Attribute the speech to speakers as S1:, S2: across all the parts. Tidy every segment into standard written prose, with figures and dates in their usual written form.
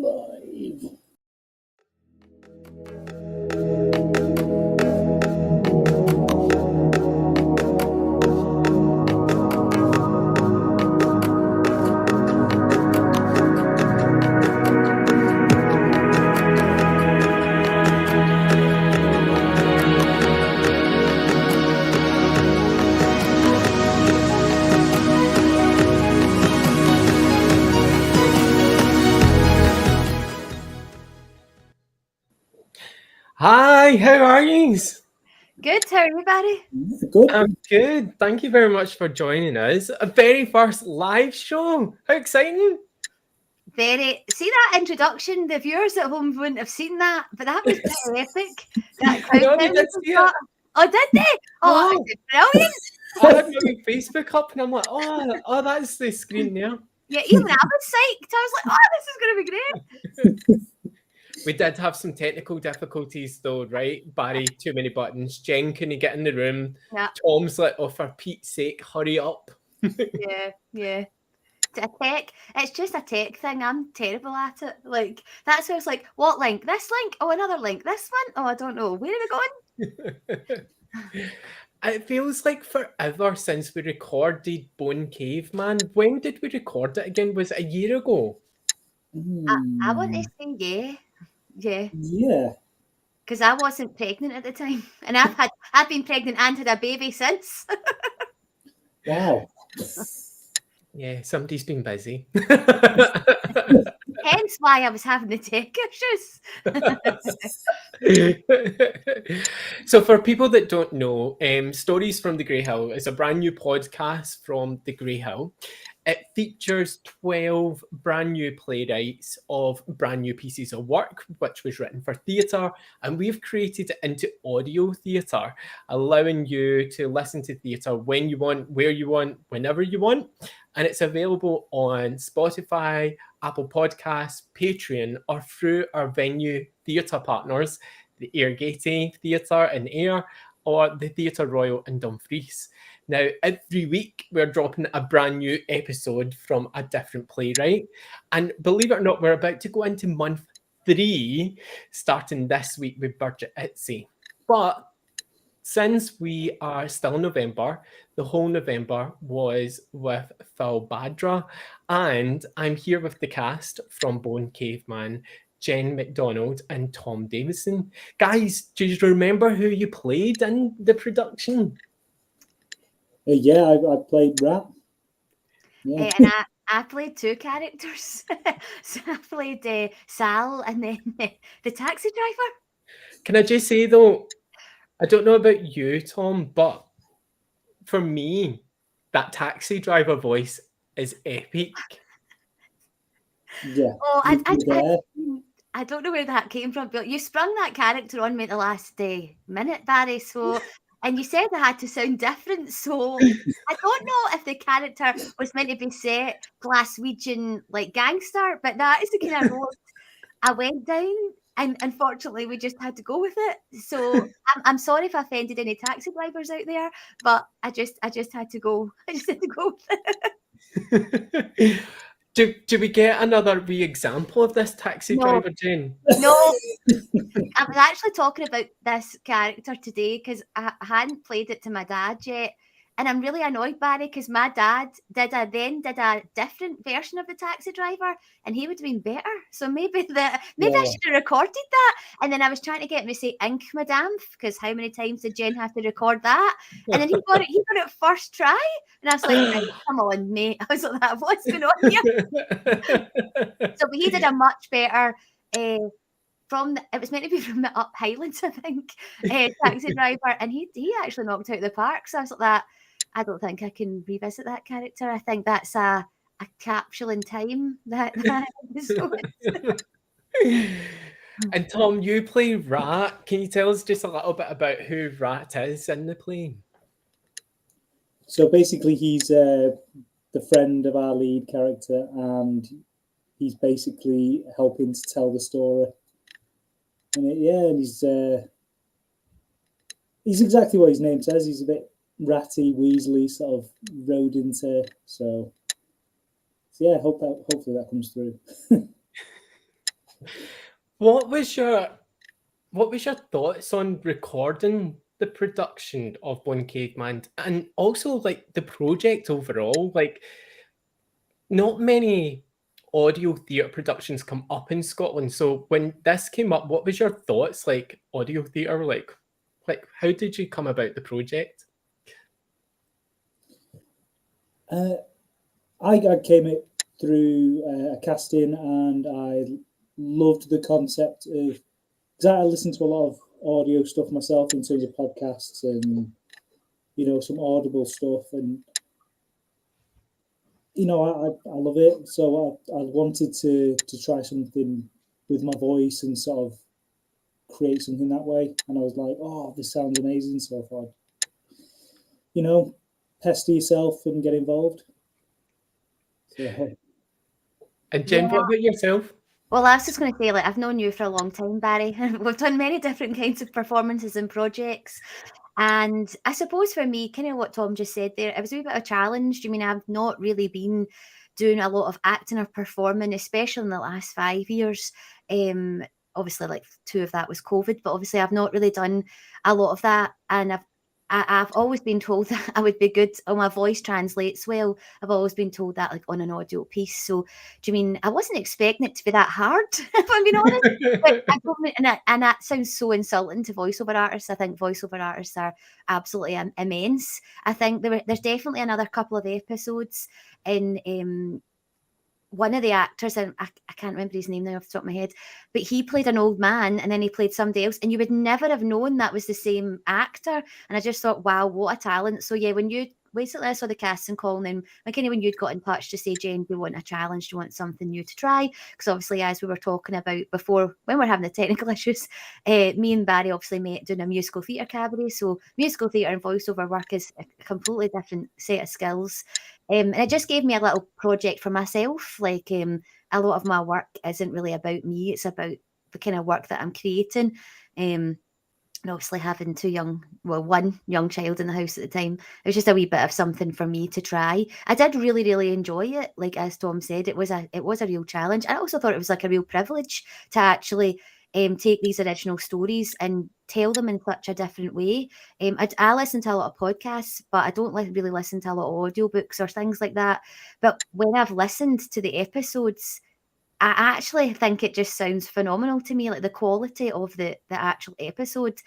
S1: Live.
S2: Hi, how are you?
S3: Good, how are you, Barry?
S1: Good.
S2: I'm good. Thank you very much for joining us. A very first live show. How exciting!
S3: Very. See that introduction? The viewers at home wouldn't have seen that, but that was pretty epic. That
S2: No, they
S3: countdown
S2: did
S3: was
S2: see
S3: got-
S2: it.
S3: Oh, did they? Oh,
S2: No.
S3: that's brilliant.
S2: I had my wee Facebook up and I'm like, oh, that's the screen there.
S3: Yeah, even I was psyched. I was like, oh, this is going to be great.
S2: We did have some technical difficulties though, right? Barry, too many buttons. Jen couldn't get in the room.
S3: Yeah.
S2: Tom's like, oh, for Pete's sake, hurry up.
S3: Yeah. A tech. It's just a tech thing. I'm terrible at it. Like, that's where it's like, what link? This link? Oh, another link. This one? Oh, I don't know. Where are we going?
S2: It feels like forever since we recorded Bone Caveman. When did we record it again? Was it a year ago?
S3: I want to say yeah.
S1: Yeah.
S3: Because I wasn't pregnant at the time, and I've been pregnant and had a baby since.
S1: Wow.
S2: Yeah, somebody's been busy.
S3: Hence why I was having the tech issues.
S2: So for people that don't know, Stories from the Grey Hill is a brand new podcast from the Grey Hill. It features 12 brand new playwrights of brand new pieces of work, which was written for theatre, and we've created it into audio theatre, allowing you to listen to theatre when you want, where you want, whenever you want. And it's available on Spotify, Apple Podcasts, Patreon, or through our venue theatre partners, the Airgate Theatre in Ayr or the Theatre Royal in Dumfries. Now, every week we're dropping a brand new episode from a different playwright. And believe it or not, we're about to go into month 3, starting this week with Bridget Itzy. But since we are still in November, the whole November was with Phil Badra, and I'm here with the cast from Bone Caveman, Jen McDonald and Tom Davison. Guys, do you remember who you played in the production?
S1: Yeah, I played Rat. Yeah.
S3: And I played 2 characters. So I played Sal and then the taxi driver.
S2: Can I just say though, I don't know about you, Tom, but for me, that taxi driver voice is epic.
S1: Yeah.
S3: Oh, I don't know where that came from, but you sprung that character on me the last minute, Barry. So, and you said I had to sound different. So, I don't know if the character was meant to be set Glaswegian like gangster, but that is the kind of road I went down. And unfortunately, we just had to go with it. So I'm sorry if I offended any taxi drivers out there, but I just had to go. I just had to go with it.
S2: Do we get another wee example of this taxi driver, Jane?
S3: No, I was actually talking about this character today because I hadn't played it to my dad yet. And I'm really annoyed, Barry, because my dad did a different version of the taxi driver, and he would have been better. So maybe I should have recorded that. And then I was trying to get him to say "Ink, Madame," because how many times did Jen have to record that? And then he got it first try, and I was like, right, "Come on, mate." I was like, "What's going on here?" So he did a much better. It was meant to be from the Up Highlands, I think, taxi driver, and he actually knocked out the park. So I was like, that I don't think I can revisit that character. I think that's a capsule in time. That
S2: And Tom, you play Rat. Can you tell us just a little bit about who Rat is in the play?
S1: So basically, he's the friend of our lead character, and he's basically helping to tell the story. And he's exactly what his name says. He's a bit ratty, weaselly, sort of rodent. So yeah, hopefully that comes through.
S2: What was your thoughts on recording the production of Bone Caveman, and also like the project overall? Like, not many audio theatre productions come up in Scotland. So when this came up, what was your thoughts, like audio theatre? Like how did you come about the project?
S1: I came it through a casting, and I loved the concept of, because I listen to a lot of audio stuff myself in terms of podcasts and, you know, some Audible stuff, and you know, I love it. So I wanted to try something with my voice and sort of create something that way. And I was like, oh, this sounds amazing. So I thought, you know, pester yourself and get involved. So,
S2: And Jen, what about yourself?
S3: Well, I was just going to say, like, I've known you for a long time, Barry. We've done many different kinds of performances and projects. And I suppose for me, kind of what Tom just said there, it was a wee bit of a challenge. I mean, I've not really been doing a lot of acting or performing, especially in the last 5 years. Obviously, like 2 of that was COVID, but obviously I've not really done a lot of that. And I've always been told that I would be good, or my voice translates well. I've always been told that, like, on an audio piece. So, do you mean I wasn't expecting it to be that hard, if I'm being honest? But I don't mean, and that sounds so insulting to voiceover artists. I think voiceover artists are absolutely immense. I think there's definitely another couple of episodes in one of the actors, and I can't remember his name now off the top of my head, but he played an old man and then he played somebody else, and you would never have known that was the same actor. And I just thought, wow, what a talent. So yeah, when you basically, I saw the casting call, and then like when you'd got in touch to say, Jane, do you want a challenge? Do you want something new to try? Because obviously, as we were talking about before, when we're having the technical issues, me and Barry obviously met doing a musical theatre cabaret. So musical theatre and voiceover work is a completely different set of skills. And it just gave me a little project for myself. Like, a lot of my work isn't really about me. It's about the kind of work that I'm creating. And obviously having one young child in the house at the time, it was just a wee bit of something for me to try. I did really, really enjoy it. Like, as Tom said, it was a real challenge. I also thought it was like a real privilege to actually take these original stories and tell them in such a different way. I listen to a lot of podcasts, but I don't really listen to a lot of audiobooks or things like that. But when I've listened to the episodes, I actually think it just sounds phenomenal to me, like the quality of the actual episode.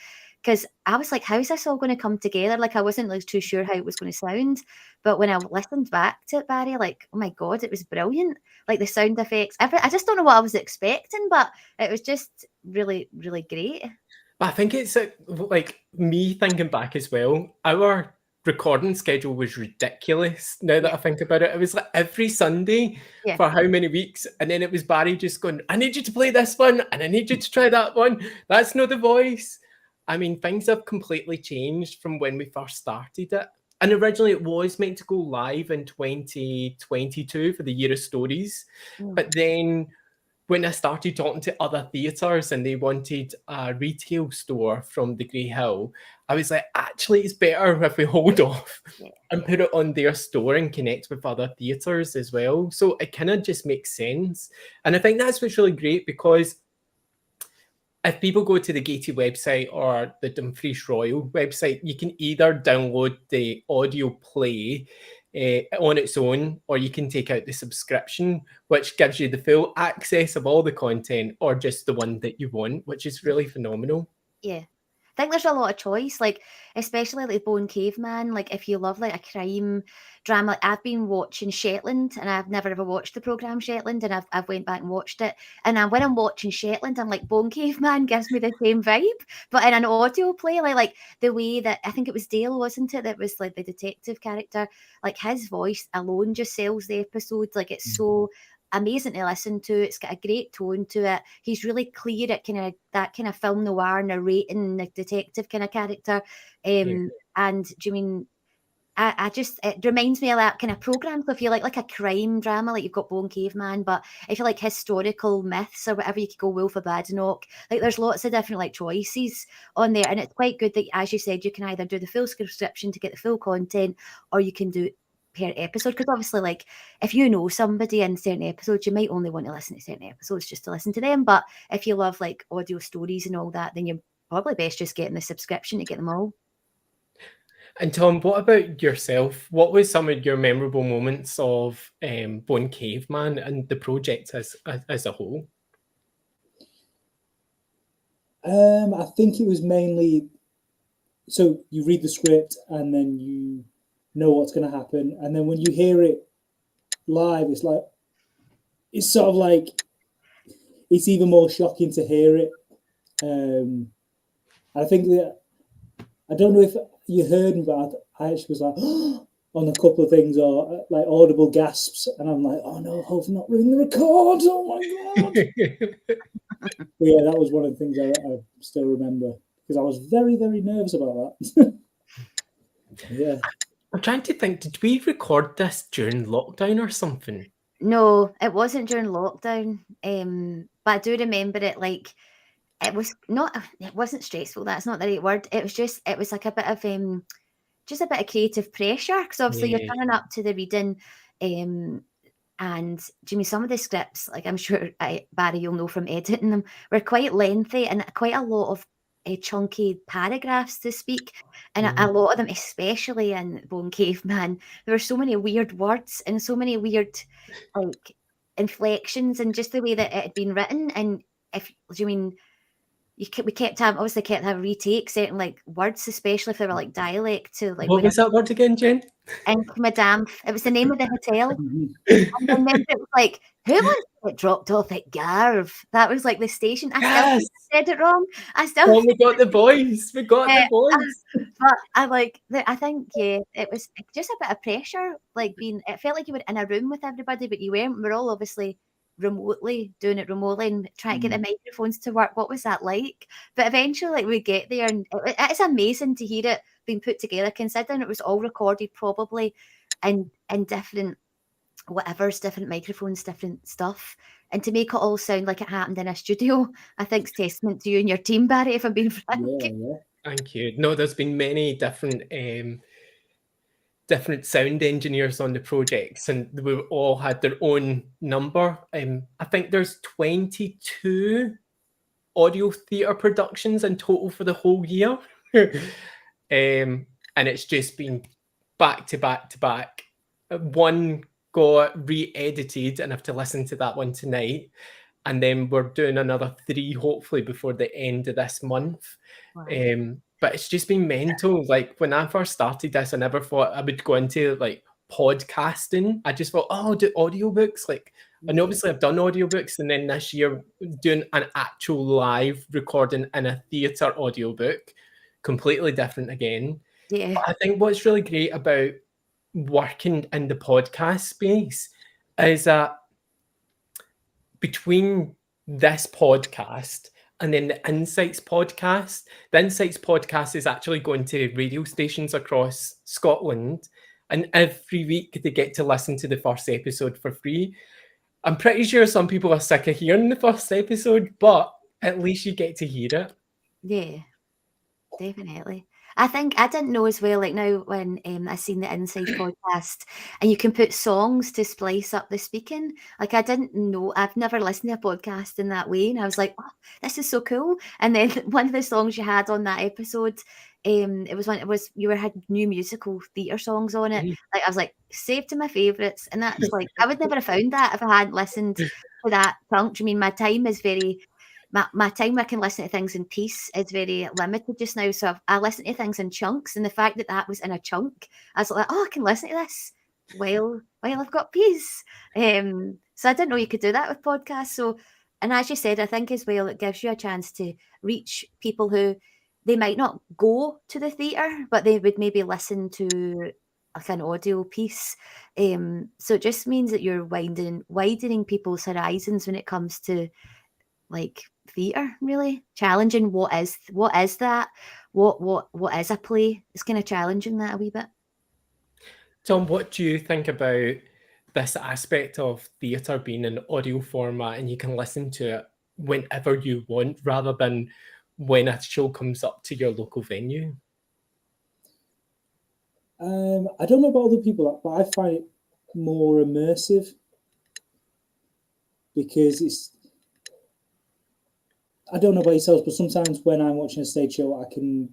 S3: Because I was like, how's this all going to come together? Like, I wasn't like too sure how it was going to sound. But when I listened back to it, Barry, like, oh my God, it was brilliant. Like the sound effects, I just don't know what I was expecting, but it was just really, really great.
S2: I think it's like me thinking back as well. Our recording schedule was ridiculous. Now that I think about it, it was like every Sunday for how many weeks, and then it was Barry just going, "I need you to play this one, and I need you to try that one. That's not the voice." I mean, things have completely changed from when we first started it. And originally, it was meant to go live in 2022 for the Year of Stories, but then when I started talking to other theatres and they wanted a retail store from the Grey Hill, I was like, actually, it's better if we hold off and put it on their store and connect with other theatres as well. So it kind of just makes sense. And I think that's what's really great, because if people go to the Gaiety website or the Dumfries Royal website, you can either download the audio play on its own, or you can take out the subscription, which gives you the full access of all the content, or just the one that you want, which is really phenomenal.
S3: Yeah. I think there's a lot of choice, like especially like Bone Caveman. Like, if you love like a crime drama, like, I've been watching Shetland, and I've never ever watched the program Shetland, and I've went back and watched it. And when I'm watching Shetland, I'm like, Bone Caveman gives me the same vibe, but in an audio play. Like the way that, I think it was Dale, wasn't it, that was like the detective character. Like, his voice alone just sells the episode. Like, it's so amazing to listen to. It's got a great tone to it. He's really clear at kind of that kind of film noir narrating, the detective kind of character. And do you mean, I just, it reminds me of that kind of program. So if you like a crime drama, like you've got Bone Caveman, but if you like historical myths or whatever, you could go Wolf of Badenoch. Like, there's lots of different like choices on there, and it's quite good that, as you said, you can either do the full subscription to get the full content, or you can do per episode, because obviously, like, if you know somebody in certain episodes, you might only want to listen to certain episodes just to listen to them. But if you love like audio stories and all that, then you're probably best just getting the subscription to get them all.
S2: And Tom, what about yourself? What was some of your memorable moments of Bone Caveman and the project as a whole?
S1: I think it was mainly, so you read the script and then you know what's going to happen, and then when you hear it live, it's sort of like it's even more shocking to hear it. I think that, I don't know if you heard me, but I actually was like on a couple of things, or like audible gasps, and I'm like, oh no, I've not ruined the record. Oh my god! But yeah, that was one of the things I still remember, because I was very, very nervous about that. Yeah.
S2: I'm trying to think, did we record this during lockdown or something?
S3: No, it wasn't during lockdown. But I do remember it like it wasn't stressful. That's not the right word. It was like a bit of just a bit of creative pressure, because obviously you're turning up to the reading, and Jimmy, some of the scripts, like I'm sure Barry, you'll know from editing them, were quite lengthy and quite a lot of chunky paragraphs to speak, and a lot of them, especially in Bone Caveman, there were so many weird words and so many weird like inflections, and just the way that it had been written. And we kept having retake certain like words, especially if they were like dialect to like.
S2: What was that word again, Jen?
S3: Madame. It was the name of the hotel. And then it was like, who wants to get dropped off at Garve? That was like the station. I still said it wrong.
S2: We got the boys. We got the boys.
S3: But I think, yeah, it was just a bit of pressure. Like it felt like you were in a room with everybody, but you weren't. We're all obviously doing it remotely and trying to get the microphones to work. What was that like? But eventually, like, we get there, and it's amazing to hear it being put together, considering it was all recorded probably in different different microphones, different stuff, and to make it all sound like it happened in a studio, I think it's testament to you and your team, Barry, if I'm being frank.
S1: Yeah.
S2: Thank you. No, there's been many different sound engineers on the projects, and we all had their own number. I think there's 22 audio theatre productions in total for the whole year. And it's just been back to back to back. One got re-edited, and I have to listen to that one tonight. And then we're doing another 3, hopefully, before the end of this month.
S3: Wow.
S2: But it's just been mental. Like, when I first started this, I never thought I would go into like podcasting. I just thought, oh, I'll do audiobooks. Like, and obviously I've done audiobooks, and then this year doing an actual live recording in a theatre audiobook, completely different again.
S3: Yeah.
S2: But I think what's really great about working in the podcast space is that between this podcast and then the Insights podcast is actually going to radio stations across Scotland, and every week they get to listen to the first episode for free. I'm pretty sure some people are sick of hearing the first episode, but at least you get to hear it.
S3: Yeah, definitely. I think I didn't know as well, like now when I seen the Inside podcast and you can put songs to splice up the speaking. Like I didn't know, I've never listened to a podcast in that way. And I was like, oh, this is so cool. And then one of the songs you had on that episode, you had new musical theatre songs on it. Like I was like, saved to my favourites. And that's like, I would never have found that if I hadn't listened to that chunk. I mean, my time is very... My time I can listen to things in peace is very limited just now. So I listen to things in chunks, and the fact that that was in a chunk, I was like, oh, I can listen to this while I've got peace. So I didn't know you could do that with podcasts. So, and as you said, I think as well, it gives you a chance to reach people who they might not go to the theatre, but they would maybe listen to like an audio piece. So it just means that you're widening people's horizons when it comes to like theatre, really challenging what is that, what is a play. It's kind of challenging that a wee bit.
S2: Tom, what do you think about this aspect of theatre being an audio format and you can listen to it whenever you want rather than when a show comes up to your local venue?
S1: I don't know about other people, but I find it more immersive because I don't know about yourselves, but sometimes when I'm watching a stage show, I can,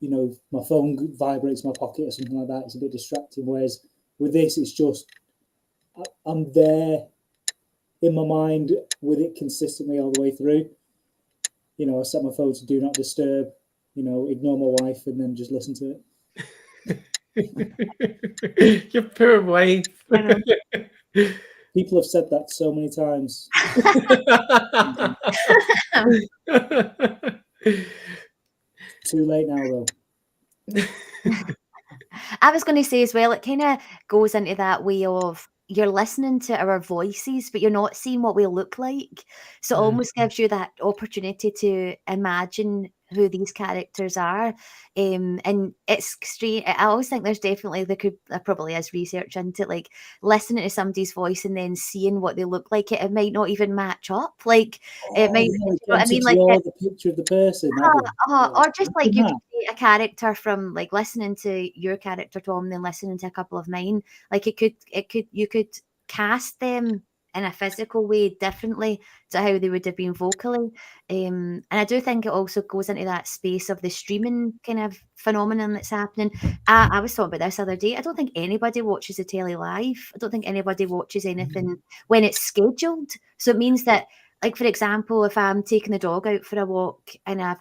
S1: my phone vibrates in my pocket or something like that. It's a bit distracting. Whereas with this, it's just, I'm there in my mind with it consistently all the way through. I set my phone to do not disturb, ignore my wife and then just listen to it.
S2: Your poor wife.
S1: People have said that so many times. Too late now, though.
S3: I was going to say as well, it kind of goes into that way of you're listening to our voices, but you're not seeing what we look like. So it almost gives you that opportunity to imagine who these characters are. And it's strange. I always think there probably is research into it, like listening to somebody's voice and then seeing what they look like. It might not even match up. Like it might, you know what I mean? Like
S1: the picture of the person.
S3: Or just like you could create a character from like listening to your character, Tom, and then listening to a couple of mine. Like you could cast them in a physical way differently to how they would have been vocally. And I do think it also goes into that space of the streaming kind of phenomenon that's happening. I was talking about this the other day. I don't think anybody watches the telly live. I don't think anybody watches anything when it's scheduled. So it means that, like, for example, if I'm taking the dog out for a walk and I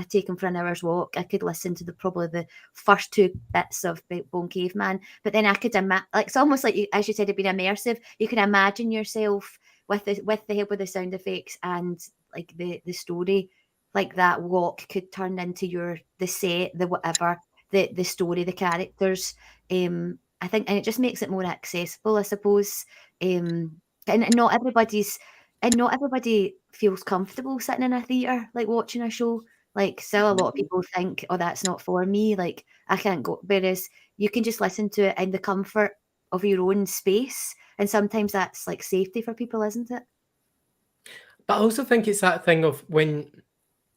S3: take him for an hour's walk, I could listen to probably the first 2 bits of Bone Caveman, but then I could it's almost like, as you said, it'd been immersive. You can imagine yourself with the help of the sound effects and like the story, like that walk could turn into the set, the whatever, the story, the characters. I think, and it just makes it more accessible, I suppose. And not everybody feels comfortable sitting in a theatre, like watching a show. Like, still a lot of people think, oh, that's not for me. Like, I can't go. Whereas you can just listen to it in the comfort of your own space. And sometimes that's like safety for people, isn't it?
S2: But I also think it's that thing of when,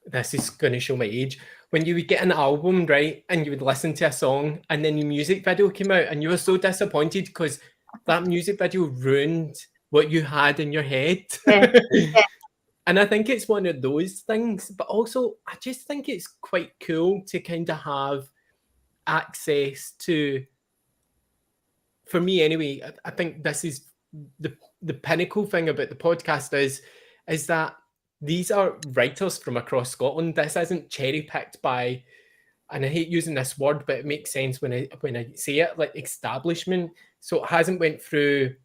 S2: this is going to show my age, when you would get an album, right, and you would listen to a song and then your music video came out and you were so disappointed because that music video ruined what you had in your head. Yeah. And I think it's one of those things, but also I just think it's quite cool to kind of have access to, for me anyway, I think this is the pinnacle thing about the podcast is that these are writers from across Scotland. This isn't cherry picked by, and I hate using this word, but it makes sense when I say it, like establishment. So it hasn't went through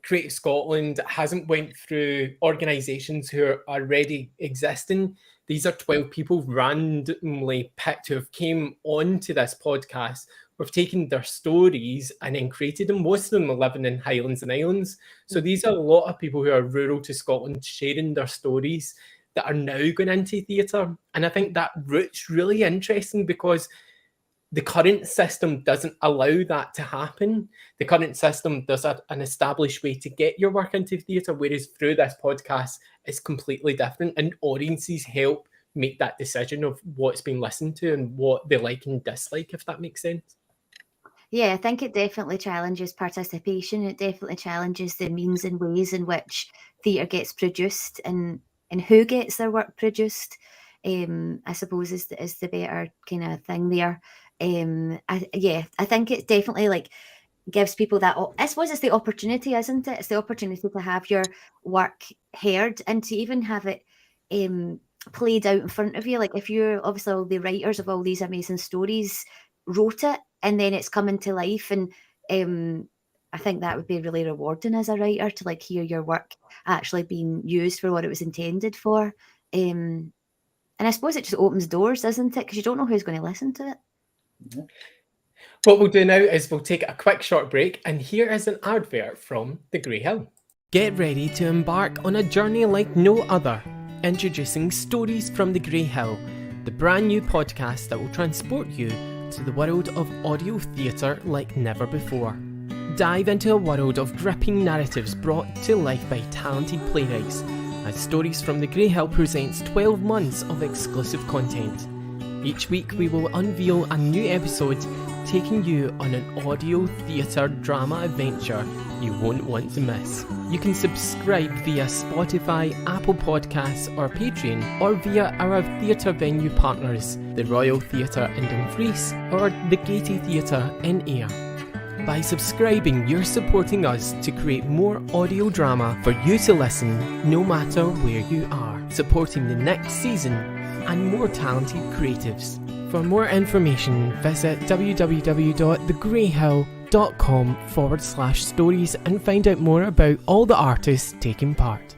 S2: Creative Scotland, it hasn't went through organisations who are already existing. These are 12 people randomly picked who have came onto this podcast. We've taken their stories and then created them. Most of them are living in Highlands and Islands. So these are a lot of people who are rural to Scotland sharing their stories that are now going into theatre. And I think that route's really interesting because the current system doesn't allow that to happen. The current system does an established way to get your work into theatre, whereas through this podcast, it's completely different. And audiences help make that decision of what's being listened to and what they like and dislike, if that makes sense.
S3: Yeah, I think it definitely challenges participation. It definitely challenges the means and ways in which theatre gets produced and who gets their work produced. I suppose is the better kind of thing there. I think it definitely like gives people that. I suppose it's the opportunity, isn't it? It's the opportunity to have your work heard and to even have it played out in front of you. Like if you're obviously all the writers of all these amazing stories wrote it and then it's coming to life, and I think that would be really rewarding as a writer to like hear your work actually being used for what it was intended for. And I suppose it just opens doors, doesn't it? Because you don't know who's going to listen to it.
S1: Yeah.
S2: What we'll do now is we'll take a quick short break, and here is an advert from the Grey Hill. Get ready to embark on a journey like no other. Introducing Stories from the Grey Hill, the brand new podcast that will transport you to the world of audio theatre like never before. Dive into a world of gripping narratives brought to life by talented playwrights, as Stories from the Grey Hill presents 12 months of exclusive content. Each week we will unveil a new episode taking you on an audio theatre drama adventure you won't want to miss. You can subscribe via Spotify, Apple Podcasts or Patreon, or via our theatre venue partners, the Royal Theatre in Dumfries or the Gaiety Theatre in Ayr. By subscribing, you're supporting us to create more audio drama for you to listen no matter where you are, supporting the next season and more talented creatives. For more information, visit www.thegreyhill.com/stories and find out more about all the artists taking part.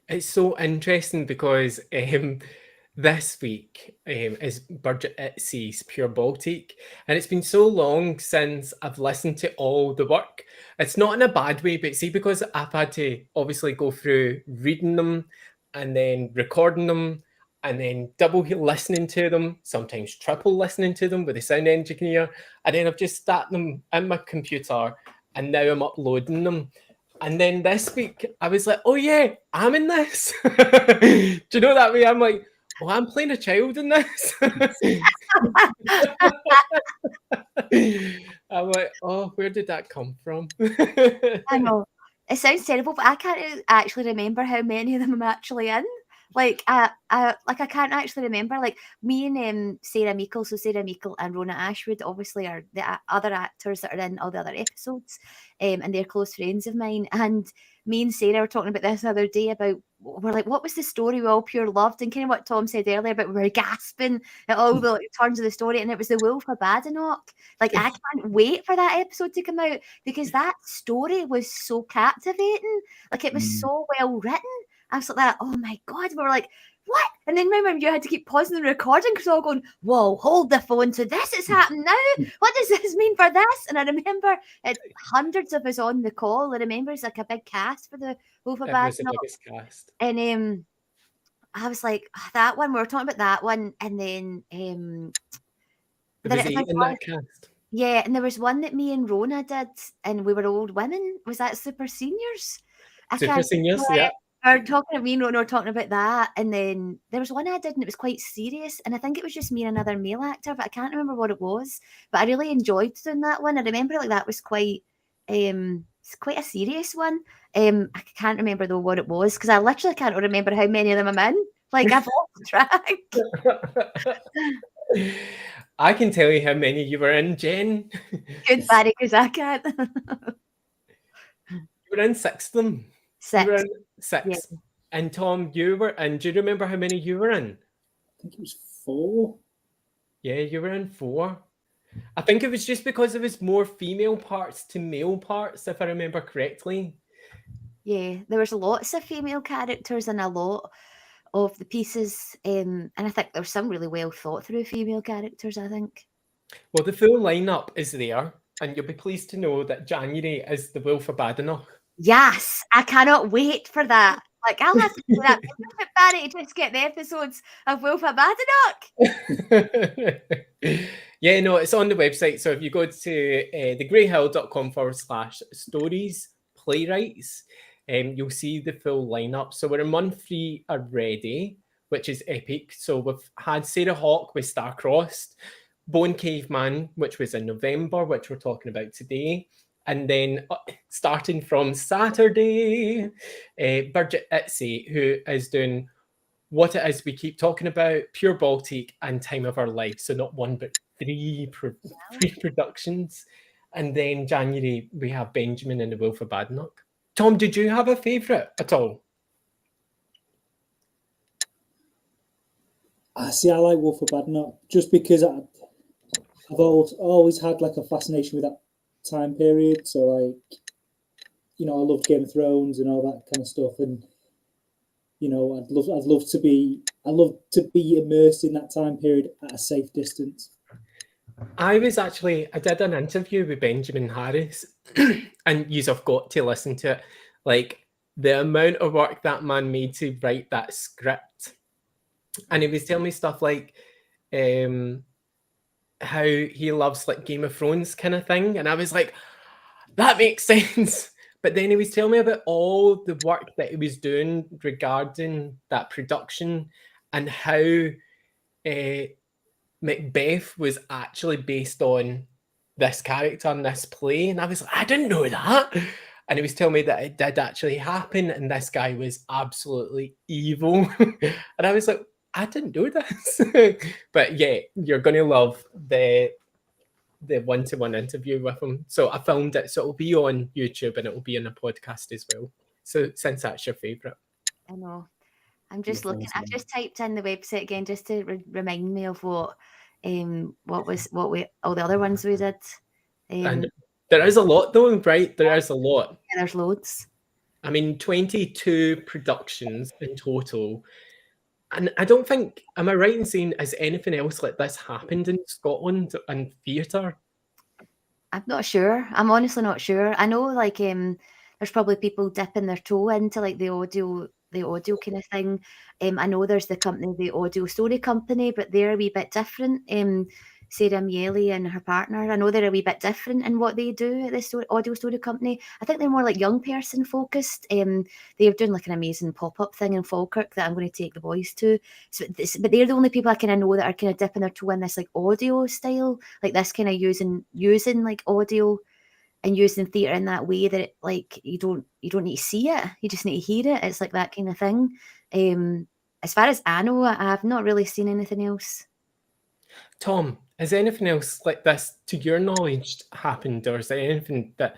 S2: It's so interesting because this week is Bridget Itsy's Pure Baltic, and it's been so long since I've listened to all the work. It's not in a bad way, but see, because I've had to obviously go through reading them and then recording them and then double listening to them, sometimes triple listening to them with the sound engineer, and then I've just started them in my computer and now I'm uploading them. And then this week I was like, oh yeah, I'm in this. Do you know that way? I'm like, oh, I'm playing a child in this. I'm like, oh, where did that come from?
S3: I know. It sounds terrible, but I can't actually remember how many of them I'm actually in. Like, I can't actually remember. Like, me and Sarah Meikle, so Sarah Meikle and Rona Ashwood obviously are the other actors that are in all the other episodes, and they're close friends of mine. And me and Sarah were talking about this the other day about, we're like, what was the story we all pure loved? And kind of what Tom said earlier about we were gasping at all the turns of the story, and it was the Wolf of Badenoch. Like, I can't wait for that episode to come out because that story was so captivating. Like, it was so well written. I was like that, oh my God, we were like, what? And then remember you had to keep pausing the recording because we were all going, whoa, hold the phone to this, it's happening now. What does this mean for this? And I remember hundreds of us on the call. I remember it's like a big cast for the Wolf of Badenoch. And I was like, that one, we were talking about that one. And then
S2: there was 8 in that cast.
S3: Yeah, and there was one that me and Rona did, and we were old women. Was that Super Seniors?
S2: Super Seniors, yeah.
S3: We're talking, me and Rona were talking about that, and then there was one I did, and it was quite serious, and I think it was just me and another male actor, but I can't remember what it was. But I really enjoyed doing that one. I remember like that was quite a serious one. I can't remember though what it was because I literally can't remember how many of them I'm in. Like I've lost track.
S2: I can tell you how many you were in, Jen.
S3: Good, Barry, because I can't.
S2: You were in 6 of them.
S3: 6.
S2: You were in 6.
S3: Yeah.
S2: And Tom, you were in. Do you remember how many you were in?
S1: I think it was 4.
S2: Yeah, you were in 4. I think it was just because there was more female parts to male parts, if I remember correctly.
S3: Yeah, there was lots of female characters in a lot of the pieces, and I think there were some really well thought through female characters, I think.
S2: Well, the full lineup is there, and you'll be pleased to know that January is the Wolf of Badenoch.
S3: Yes, I cannot wait for that. Like, I'll have to do that Barry to just get the episodes of Wolf of Badenoch.
S2: Yeah, no, it's on the website. So if you go to thegreyhill.com/stories playwrights, you'll see the full lineup. So we're in month 3 already, which is epic. So we've had Sarah Hawke with Star-Crossed, Bone Caveman, which was in November, which we're talking about today. And then starting from Saturday, Bridget Itsy, who is doing what it is we keep talking about, Pure Baltic and Time of Our Life. So not 1, but 3 productions. And then January, we have Benjamin and the Wolf of Badenoch. Tom, did you have a favourite at all?
S1: I like Wolf of Badenoch just because I've always had like a fascination with that time period. So like, I loved Game of Thrones and all that kind of stuff, and I'd love to be immersed in that time period at a safe distance.
S2: I did an interview with Benjamin Harris, and you've got to listen to it. Like the amount of work that man made to write that script, and he was telling me stuff like how he loves like Game of Thrones kind of thing, and I was like, that makes sense. But then he was telling me about all the work that he was doing regarding that production and how Macbeth was actually based on this character in this play. And I was like, I didn't know that. And he was telling me that it did actually happen, and this guy was absolutely evil. And I was like, I didn't know this. But yeah, you're going to love the one-to-one interview with him. So I filmed it, so it'll be on YouTube and it'll be on a podcast as well. So since that's your favourite.
S3: I know. I'm just
S1: Yeah,
S3: looking.
S1: thanks,
S3: I've just typed in the website again just to remind me of what we all the other ones we did.
S2: And there is a lot though, right? There is a lot.
S3: Yeah, there's loads.
S2: I mean, 22 productions in total. And I don't think, am I right in saying, has anything else like this happened in Scotland and theatre?
S3: I'm not sure. I'm honestly not sure. I know like there's probably people dipping their toe into like the audio kind of thing. I know there's the company, the Audio Story Company, but they're a wee bit different. Sarah Miele and her partner, I know they're a wee bit different in what they do at this Audio Story Company. I think they're more like young person focused. They're doing like an amazing pop-up thing in Falkirk that I'm going to take the boys to. So but they're the only people I kind of know that are kind of dipping their toe in this like audio style, like this kind of using like audio and using theatre in that way that it, like you don't need to see it, you just need to hear it. It's like that kind of thing. As far as I know, I have not really seen anything else.
S2: Tom, has anything else like this, to your knowledge, happened, or is there anything that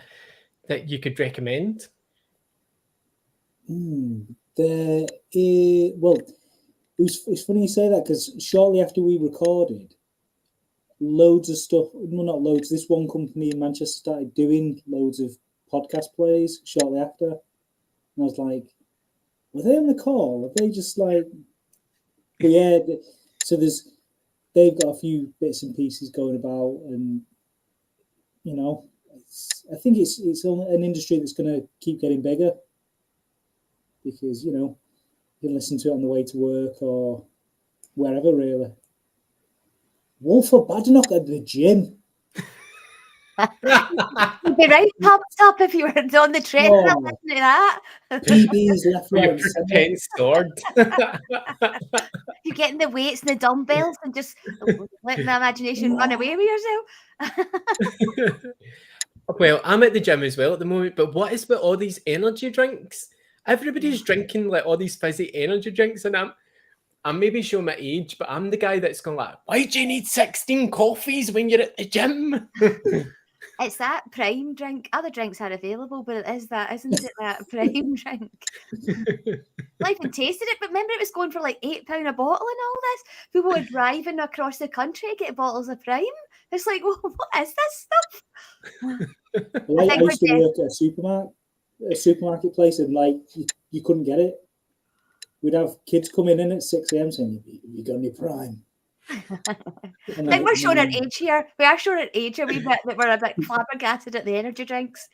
S2: you could recommend?
S1: Well, it's funny you say that, because shortly after we recorded, loads of stuff, well, not loads, this one company in Manchester started doing loads of podcast plays shortly after. And I was like, were they on the call? Are they just like, but yeah, so they've got a few bits and pieces going about, and you know, I think it's an industry that's going to keep getting bigger, because you know, you can listen to it on the way to work or wherever really. Wolford Badenoch at the gym.
S3: You'd be right pumped up if you were on the treadmill listening to that.
S1: BB's left, right,
S2: Your pretend sword.
S3: You're getting the weights and the dumbbells and just letting the imagination run away with yourself.
S2: Well, I'm at the gym as well at the moment, but what is with all these energy drinks? Everybody's drinking like all these fizzy energy drinks, and I'm maybe showing my age, but I'm the guy that's going like, why do you need 16 coffees when you're at the gym?
S3: It's that prime drink. Other drinks are available, but it is that, isn't it? That prime drink. I even tasted it, but remember it was going for like £8 a bottle and all this. People were driving across the country to get bottles of prime. It's like, well, what is this stuff?
S1: Well, I used to work at a supermarket place, and like you couldn't get it. We'd have kids coming in at 6 a.m. saying, "You got any prime?"
S3: I think we're showing our age here. We are showing our age a wee bit, that we're a bit flabbergasted at the energy drinks.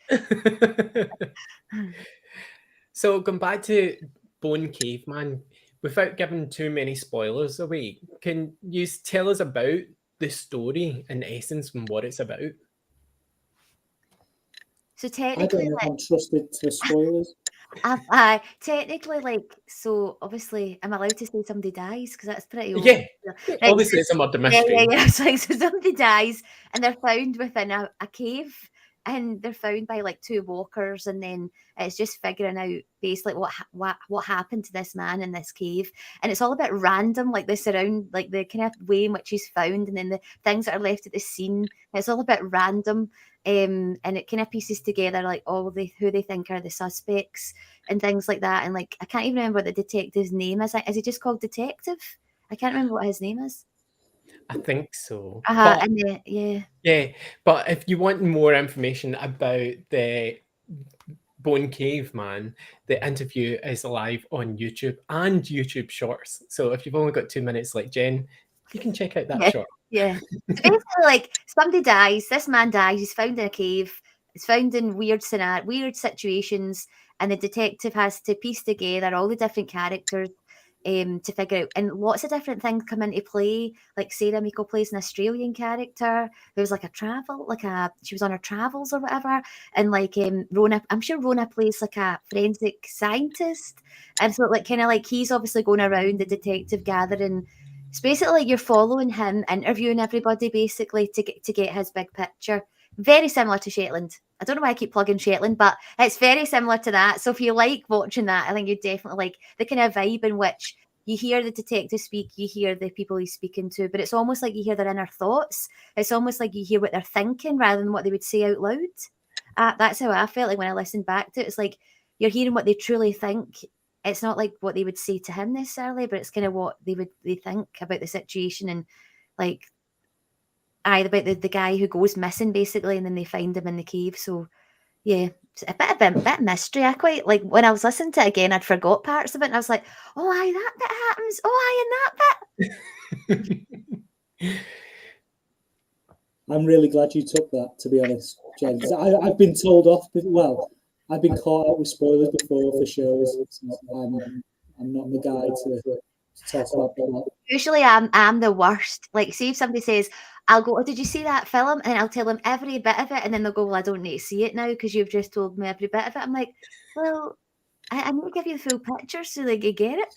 S2: So going back to Bone Caveman, without giving too many spoilers away, can you tell us about the story in essence and what it's about?
S3: So
S1: I
S3: technically,
S1: don't know if I'm trusted to spoilers.
S3: technically, like, so obviously, I'm allowed to say somebody dies because that's pretty old.
S2: Yeah,
S3: Right,
S2: obviously it's a murder mystery.
S3: Yeah. So, like, so somebody dies and they're found within a cave, and they're found by like two walkers, and then it's just figuring out basically what happened to this man in this cave, and it's all a bit random, like the kind of way in which he's found, and then the things that are left at the scene. It's all a bit random. And it kind of pieces together like all who they think are the suspects and things like that. And like I can't even remember what the detective's name is. Is he just called Detective? I can't remember what his name is.
S2: I think so.
S3: Yeah.
S2: But if you want more information about the Bone Caveman, the interview is live on YouTube and YouTube Shorts. So if you've only got 2 minutes like Jen, you can check out that short.
S3: Yeah. So basically, like somebody dies, this man dies, he's found in a cave, he's found in weird situations, and the detective has to piece together all the different characters to figure out, and lots of different things come into play. Like Sarah Miko plays an Australian character. There was like she was on her travels or whatever, and like Rona, I'm sure Rona plays like a forensic scientist, and so like kind of like he's obviously going around the detective gathering It's basically like you're following him, interviewing everybody basically to get his big picture. Very similar to Shetland. I don't know why I keep plugging Shetland, but it's very similar to that. So if you like watching that, I think you definitely like the kind of vibe in which you hear the detective speak, you hear the people he's speaking to, but it's almost like you hear their inner thoughts. It's almost like you hear what they're thinking rather than what they would say out loud. That's how I felt like when I listened back to it. It's like you're hearing what they truly think. It's not like what they would say to him necessarily, but it's kind of what they think about the situation and like about the guy who goes missing basically, and then they find him in the cave. So yeah, it's a bit of mystery. I quite like when I was listening to it again, I'd forgot parts of it, and I was like, "Oh, aye, that bit happens. Oh, aye, and that bit."
S1: I'm really glad you took that, to be honest, Jen. 'Cause I've been told off. Well, I've been caught out with spoilers before for shows. So I'm not the guy to talk about that.
S3: Usually, I'm the worst. Like, see if somebody says, "I'll go, oh, did you see that film?" and I'll tell them every bit of it, and then they'll go, "Well, I don't need to see it now because you've just told me every bit of it." I'm like, "Well, I need to give you the full picture so they can get it."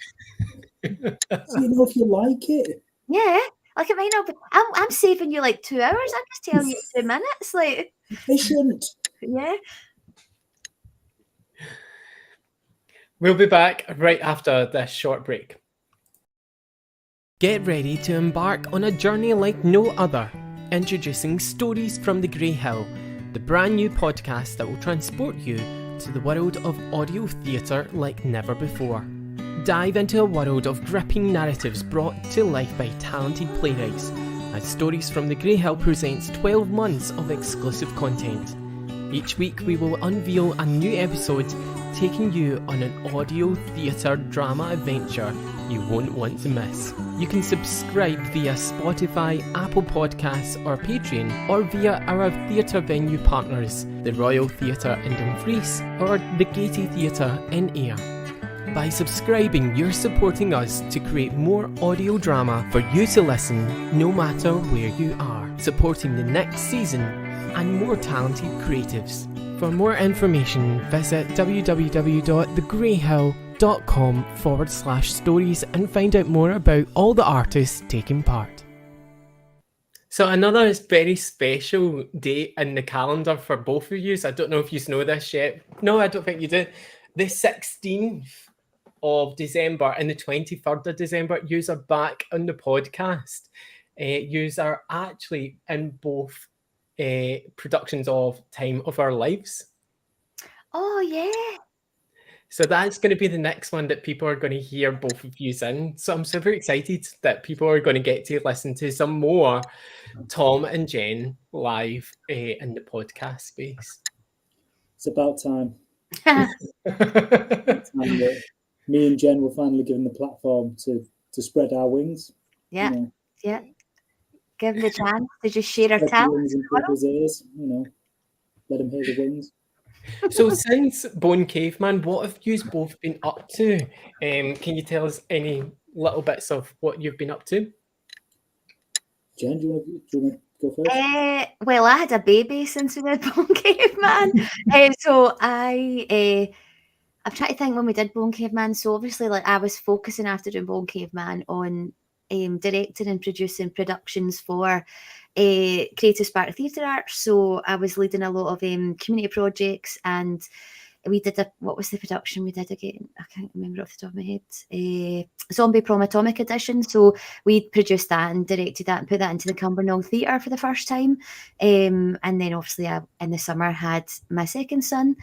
S1: So you know if you like it.
S3: Yeah, like it might not be. I'm saving you like 2 hours. I'm just telling you 2 minutes. Like,
S1: Efficient.
S3: yeah.
S2: We'll be back right after this short break. Get ready to embark on a journey like no other. Introducing Stories from the Grey Hill, the brand new podcast that will transport you to the world of audio theatre like never before. Dive into a world of gripping narratives brought to life by talented playwrights, as Stories from the Grey Hill presents 12 months of exclusive content. Each week we will unveil a new episode, taking you on an audio theatre drama adventure you won't want to miss. You can subscribe via Spotify, Apple Podcasts or Patreon, or via our theatre venue partners, the Royal Theatre in Dumfries or the Gaiety Theatre in Ayr. By subscribing, you're supporting us to create more audio drama for you to listen no matter where you are, supporting the next season and more talented creatives. For more information, visit www.thegreyhill.com/stories and find out more about all the artists taking part. So another very special date in the calendar for both of you. I don't know if you know this yet. No, I don't think you do. The 16th of December and the 23rd of December, you are back on the podcast. You are actually in both productions of Time of Our Lives.
S3: Oh, yeah.
S2: So that's going to be the next one that people are going to hear both of you in. So I'm super excited that people are going to get to listen to some more Tom and Jen live in the podcast space.
S1: It's about time. Me and Jen were finally given the platform to spread our wings.
S3: Yeah,
S1: you know,
S3: yeah. Give them the chance to just share our
S1: spread the
S3: talent.
S1: wings in people's ears, let them hear the wings.
S2: So since Bone Caveman, what have you both been up to? Can you tell us any little bits of what you've been up to?
S1: Jen, do you want to go first?
S3: Well, I had a baby since we did Bone Caveman. So I'm trying to think when we did Bone Caveman. So obviously, like I was focusing after doing Bone Caveman on directing and producing productions for Creative Spark Theatre Arts. So I was leading a lot of community projects, and we did what was the production we did again? I can't remember off the top of my head. Zombie Prom Atomic Edition. So we produced that and directed that and put that into the Cumbernauld Theatre for the first time. And then obviously I, in the summer, had my second son.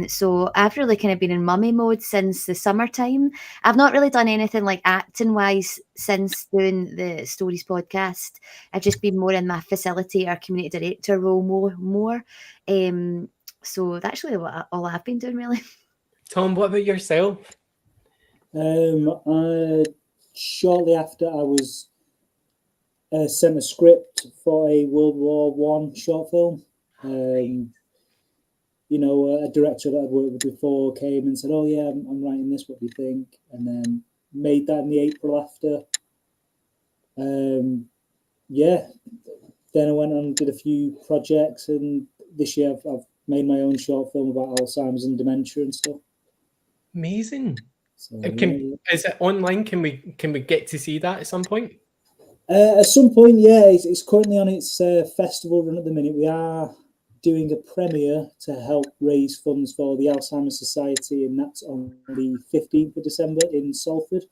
S3: So I've really kind of been in mummy mode since the summertime. I've not really done anything like acting wise since doing the Stories podcast. I've just been more in my facilitator, community director role more. So that's really all I've been doing, really.
S2: Tom, what about yourself?
S1: Shortly after I was sent a script for a World War I short film. A director that I'd worked with before came and said, "Oh yeah, I'm writing this. What do you think?" And then made that in the April after. Then I went and did a few projects, and this year I've made my own short film about Alzheimer's and dementia and stuff.
S2: Amazing.
S1: So,
S2: Is it online? Can we get to see that at some point?
S1: At some point, yeah. It's currently on its festival run at the minute. We are doing a premiere to help raise funds for the Alzheimer's Society, and that's on the 15th of December in Salford.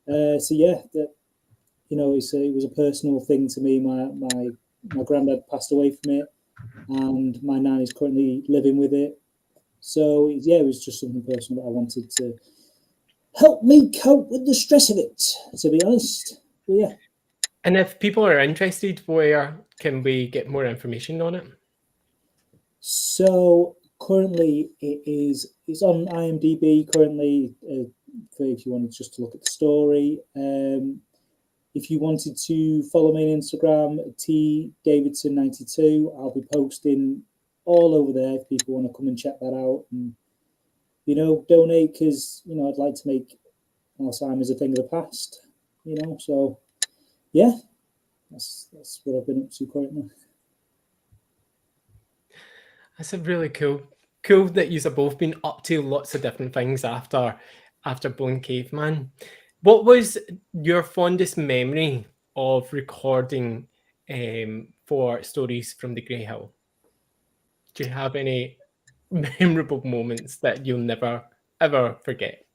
S1: So yeah, it was a personal thing to me. My granddad passed away from it, and my nan is currently living with it. So yeah, it was just something personal that I wanted to help me cope with the stress of it, to be honest. But yeah.
S2: And if people are interested, where can we get more information on it?
S1: So currently it's on IMDb currently, for if you wanted just to look at the story. If you wanted to follow me on Instagram, tdavidson92, I'll be posting all over there if people want to come and check that out and, donate, because, I'd like to make Alzheimer's a thing of the past, so yeah, that's what I've been up to currently.
S2: That's a really cool that you've both been up to lots of different things after Bone Caveman. What was your fondest memory of recording for Stories from the Grey Hill? Do you have any memorable moments that you'll never ever forget?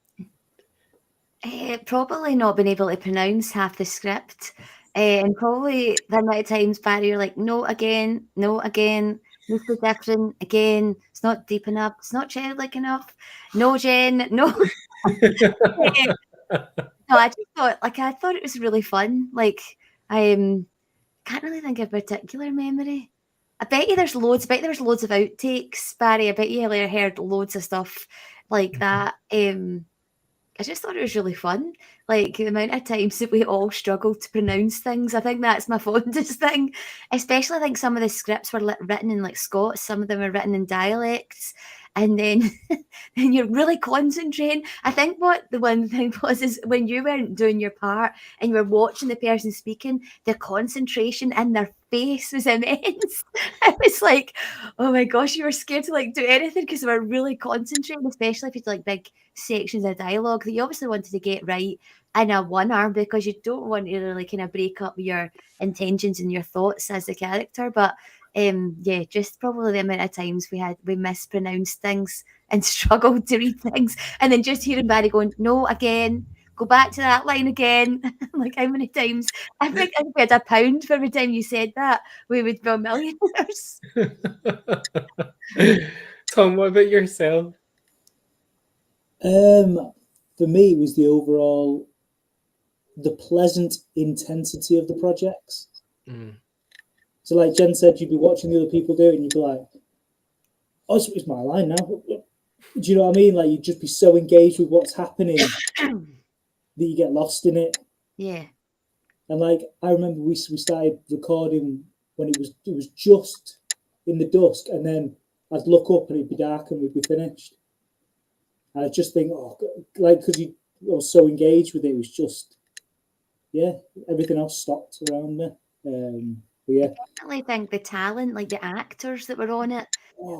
S3: Probably not being able to pronounce half the script, and probably the amount of times, Barry, you're like, no again, this is different again. It's not deep enough. It's not childlike enough. No, Jen, no. No, I just thought, I thought it was really fun. I can't really think of a particular memory. I bet you there's loads. I bet there's loads of outtakes, Barry. I bet you heard loads of stuff like that. I just thought it was really fun. The amount of times that we all struggled to pronounce things. I think that's my fondest thing. Especially, I think some of the scripts were written in Scots. Some of them were written in dialects. And then you're really concentrating. I think what the one thing was is when you weren't doing your part and you were watching the person speaking, the concentration in their face was immense. I was like, oh my gosh, you were scared to do anything because they were really concentrating, especially if you had big sections of dialogue that you obviously wanted to get right in a one arm, because you don't want to really kind of break up your intentions and your thoughts as the character. But yeah, just probably the amount of times we mispronounced things and struggled to read things, and then just hearing Barry going, no, again, go back to that line again. How many times? I think if we had £1 for every time you said that, we would be millionaires.
S2: Tom, what about yourself?
S1: For me, it was the pleasant intensity of the projects. So like Jen said, you'd be watching the other people do it and you'd be like, oh, it's my line now. Do you know what I mean? You'd just be so engaged with what's happening that you get lost in it.
S3: Yeah.
S1: And I remember we started recording when it was just in the dusk, and then I'd look up and it'd be dark and we'd be finished. And I just think, because you were so engaged with it, it was just, yeah, everything else stopped around me. Yeah.
S3: I definitely think the talent, the actors that were on it,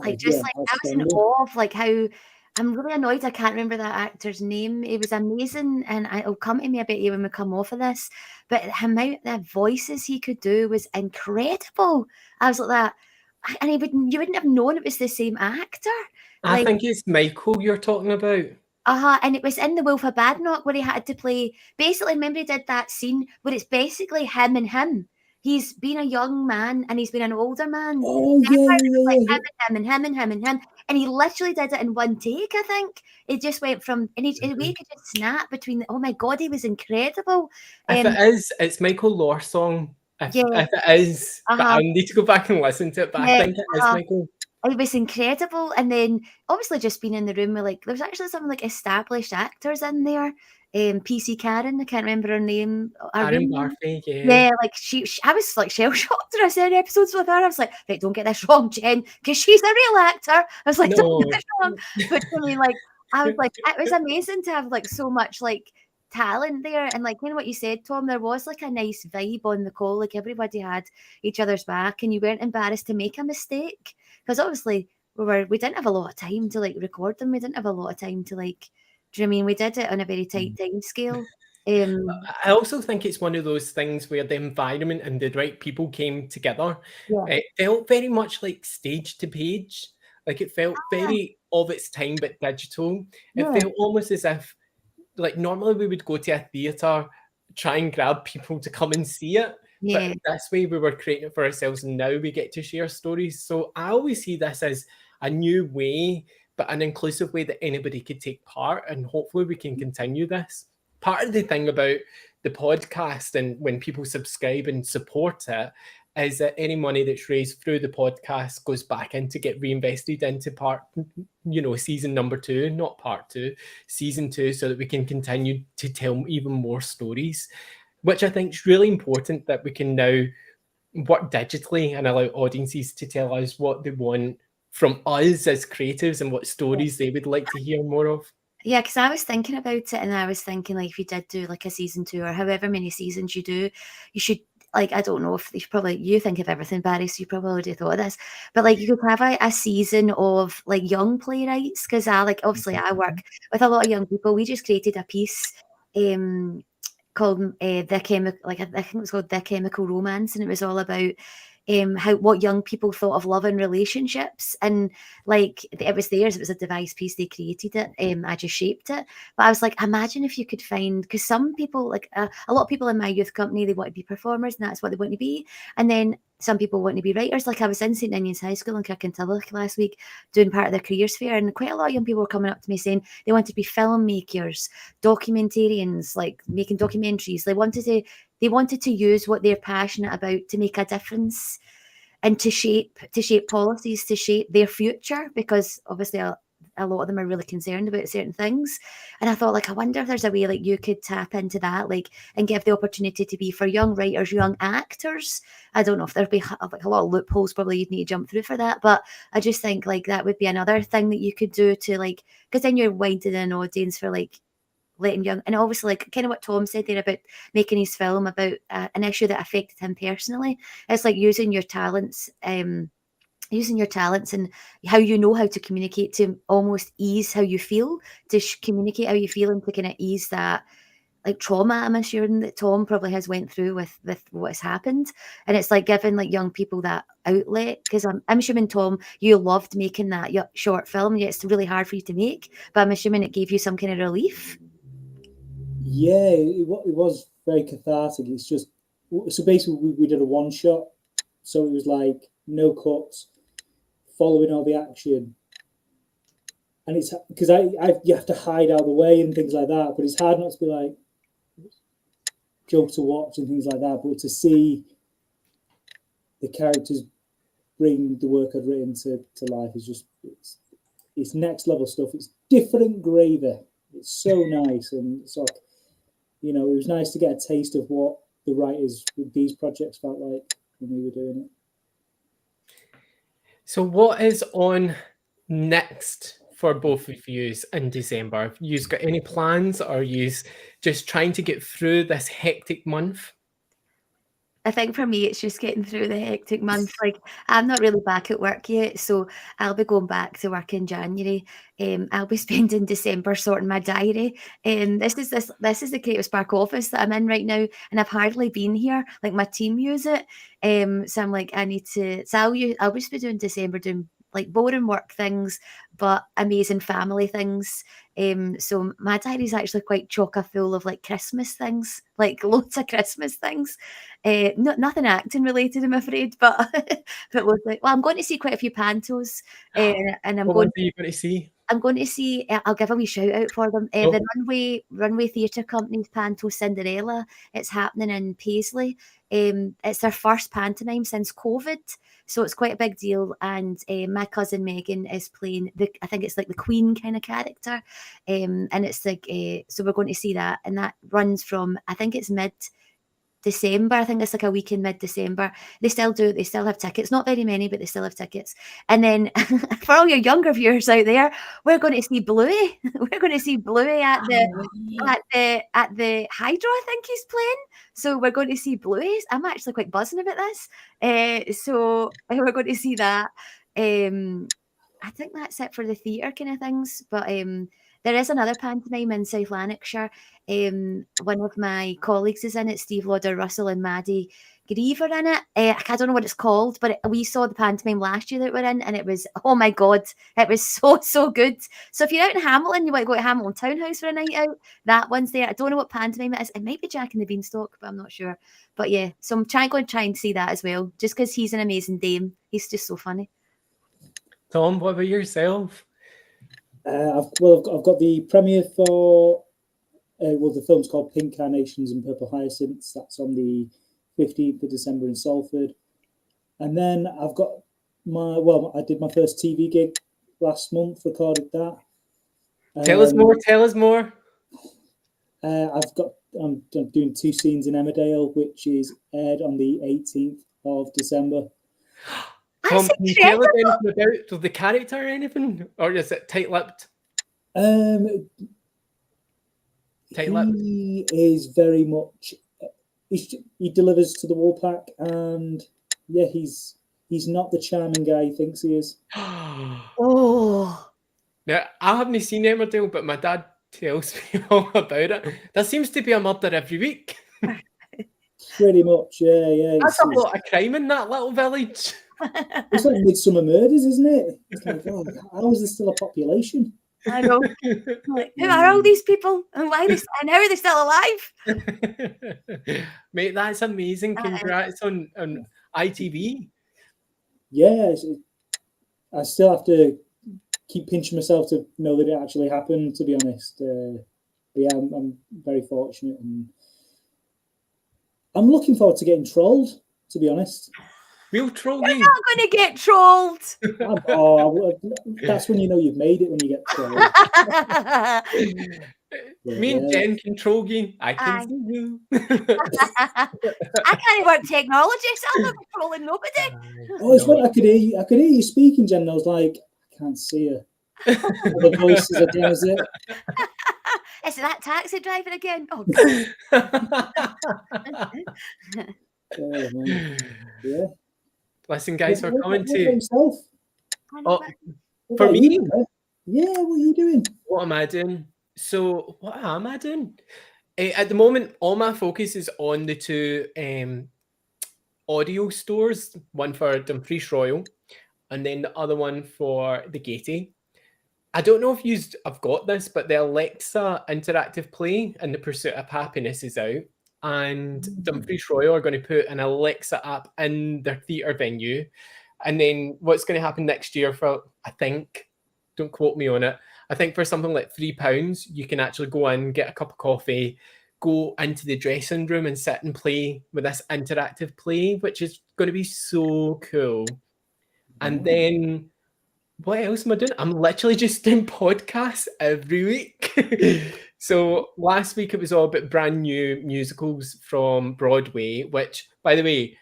S3: I was in
S1: outstanding.
S3: awe of how I'm really annoyed I can't remember that actor's name. He was amazing, and it'll come to me a bit when we come off of this. But the amount of voices he could do was incredible. I was like that, and you wouldn't have known it was the same actor.
S2: I think it's Michael you're talking about.
S3: And it was in The Wolf of Badenoch where he had to play. Basically, remember he did that scene where it's basically him and him. He's been a young man and he's been an older man.
S1: Oh, yeah.
S3: Him. And he literally did it in one take, I think. It just went from, and he could just snap between, oh my God, he was incredible.
S2: If it is, it's Michael Lawsong. If it is, but I need to go back and listen to it, but I think it is Michael.
S3: It was incredible. And then obviously just being in the room with there's actually some established actors in there. PC Karen, I can't remember her name.
S2: Karen Barfy, yeah.
S3: Yeah, I was shell shocked when I said episodes with her. I was like, right, don't get this wrong, Jen, because she's a real actor. I was like, don't get this wrong. But really, I was like, it was amazing to have so much talent there. And kind of what you said, Tom, there was a nice vibe on the call. Everybody had each other's back and you weren't embarrassed to make a mistake. Because obviously we didn't have a lot of time to record them. We didn't have a lot of time to Do you know what I mean? We did it on a very tight time scale.
S2: I also think it's one of those things where the environment and the right people came together.
S3: Yeah.
S2: It felt very much like stage to page. Like it felt very of its time, but digital. It
S3: Yeah.
S2: felt almost as if, like, normally we would go to a theatre, try and grab people to come and see it.
S3: Yeah.
S2: But this way we were creating it for ourselves, and now we get to share stories. So I always see this as a new way, but an inclusive way that anybody could take part, and hopefully we can continue this. Part of the thing about the podcast and when people subscribe and support it is that any money that's raised through the podcast goes back in to get reinvested into season number 2, not part 2, season 2, so that we can continue to tell even more stories, which I think is really important, that we can now work digitally and allow audiences to tell us what they want from us as creatives and what stories they would like to hear more of.
S3: Yeah, because I was thinking about it, and I was thinking, like, if you did do like a season 2 or however many seasons you do, you should, like, I don't know if you think of everything, Barry, so you probably already thought of this, but like you could have a season of like young playwrights, because obviously I work with a lot of young people. We just created a piece called The Chemical, I think it was called The Chemical Romance, and it was all about what young people thought of love and relationships, and like it was theirs. It was a devised piece. They created it. I just shaped it. But I was like, imagine if you could find, because some people, like a lot of people in my youth company, they want to be performers, and that's what they want to be. And then some people want to be writers. Like I was in St Ninians High School in Kirkintilloch last week doing part of their careers fair, and quite a lot of young people were coming up to me saying they wanted to be filmmakers, documentarians, like making documentaries. They wanted to use what they're passionate about to make a difference and to shape policies, to shape their future, because obviously a lot of them are really concerned about certain things. And I thought, like, I wonder if there's a way like you could tap into that, like, and give the opportunity to be for young writers, young actors. I don't know if there'd be like a lot of loopholes probably you'd need to jump through for that, but I just think like that would be another thing that you could do to, like, because then you're winding an audience for like letting young, and obviously like kind of what Tom said there about making his film about an issue that affected him personally. It's like using your talents and how you know how to communicate to almost ease how you feel, to communicate how you feel, and to kind of ease that like trauma I'm assuming that Tom probably has went through with what's happened. And it's like giving like young people that outlet, because I'm assuming, Tom, you loved making that short film, yet it's really hard for you to make, but I'm assuming it gave you some kind of relief.
S1: Yeah, it was very cathartic. It's just, so basically we did a one shot, so it was like no cuts, following all the action, and it's because you have to hide out of the way and things like that, but it's hard not to be like joke to watch and things like that, but to see the characters bring the work I've written to life is just, it's next level stuff. It's different gravy. It's so nice, and it's like, it was nice to get a taste of what the writers with these projects felt like when we were doing it.
S2: So what is on next for both of you in December? Have you got any plans, or are you just trying to get through this hectic month?
S3: I think for me, it's just getting through the hectic month. Like, I'm not really back at work yet, so I'll be going back to work in January. I'll be spending December sorting my diary. This is the Creative Spark office that I'm in right now, and I've hardly been here. Like, my team use it, so I'm like, I need to. So I'll just be doing December, doing like boring work things, but amazing family things. So my diary is actually quite chocker full of like Christmas things, like loads of Christmas things. Nothing acting related, I'm afraid, but well, I'm going to see quite a few pantos, and I'm
S2: What ones are you going to see?
S3: I'm going to see. I'll give a wee shout out for them. The Runway Theatre Company's Panto Cinderella. It's happening in Paisley. It's their first pantomime since COVID, so it's quite a big deal. And my cousin Megan is playing I think it's like the Queen kind of character, and it's like so we're going to see that, and that runs from, I think it's mid-December. I think it's like a week in mid-December. They still have tickets, not very many, but they still have tickets. And then for all your younger viewers out there, we're going to see Bluey. We're going to see Bluey at the Hydro, I think he's playing. So we're going to see Bluey. I'm actually quite buzzing about this. So we're going to see that. I think that's it for the theatre kind of things. But There is another pantomime in South Lanarkshire. One of my colleagues is in it, Steve Lauder Russell and Maddie Grieve are in it. I don't know what it's called, but we saw the pantomime last year that we're in, and it was, oh my God, it was so good. So if you're out in Hamilton, you want to go to Hamilton Townhouse for a night out, that one's there. I don't know what pantomime it is. It might be Jack and the Beanstalk, but I'm not sure. But yeah, so I'm going to try and see that as well, just because he's an amazing dame. He's just so funny.
S2: Tom, what about yourself?
S1: I've got the premiere for the film's called Pink Carnations and Purple Hyacinths. That's on the 15th of December in Salford. And then I've got I did my first TV gig last month, recorded that.
S2: Tell us more.
S1: I'm doing 2 scenes in Emmerdale, which is aired on the 18th of December.
S2: Tom, can you tell us anything about the character or anything? Or is it tight-lipped? Tight-lipped?
S1: He is very much... He delivers to the Woolpack, and yeah, he's not the charming guy he thinks he is.
S3: Oh.
S2: Now, I haven't seen Emmerdale, but my dad tells me all about it. There seems to be a murder every week.
S1: Pretty much, yeah.
S2: That's a lot of crime in that little village.
S1: It's like Midsummer Murders, isn't it? It's like, oh, how is there still a population?
S3: I know. Like, who are all these people, and why and how are they still alive?
S2: Mate, that's amazing. Congrats on ITV.
S1: Yeah, I still have to keep pinching myself to know that it actually happened, to be honest. But yeah, I'm very fortunate, and I'm looking forward to getting trolled, to be honest.
S2: We'll troll
S3: You're
S2: you.
S3: not going to get trolled.
S1: That's when you know you've made it, when you get trolled.
S2: Me and Jen can troll you. I can see you.
S3: I can't work technology, so I'm not trolling nobody.
S1: Oh, it's what I could hear you speaking, Jen, and I was like, I can't see her. The voice is a dim as it.
S3: Is it that taxi driver again? Oh,
S1: Oh, man. Yeah.
S2: Listen, guys, we're coming to.
S1: Yourself?
S2: For me?
S1: Yeah, what are you doing?
S2: What am I doing? So, what am I doing? At the moment, all my focus is on the 2 audio stores, one for Dumfries Royal and then the other one for the Gaiety. I don't know if I've got this, but the Alexa interactive play and the Pursuit of Happiness is out. And Dumfries Royal are going to put an Alexa app in their theatre venue. And then what's going to happen next year for, I think, don't quote me on it, I think for something like £3, you can actually go in, get a cup of coffee, go into the dressing room and sit and play with this interactive play, which is going to be so cool. And then what else am I doing? I'm literally just doing podcasts every week. So last week it was all about brand new musicals from Broadway, which, by the way,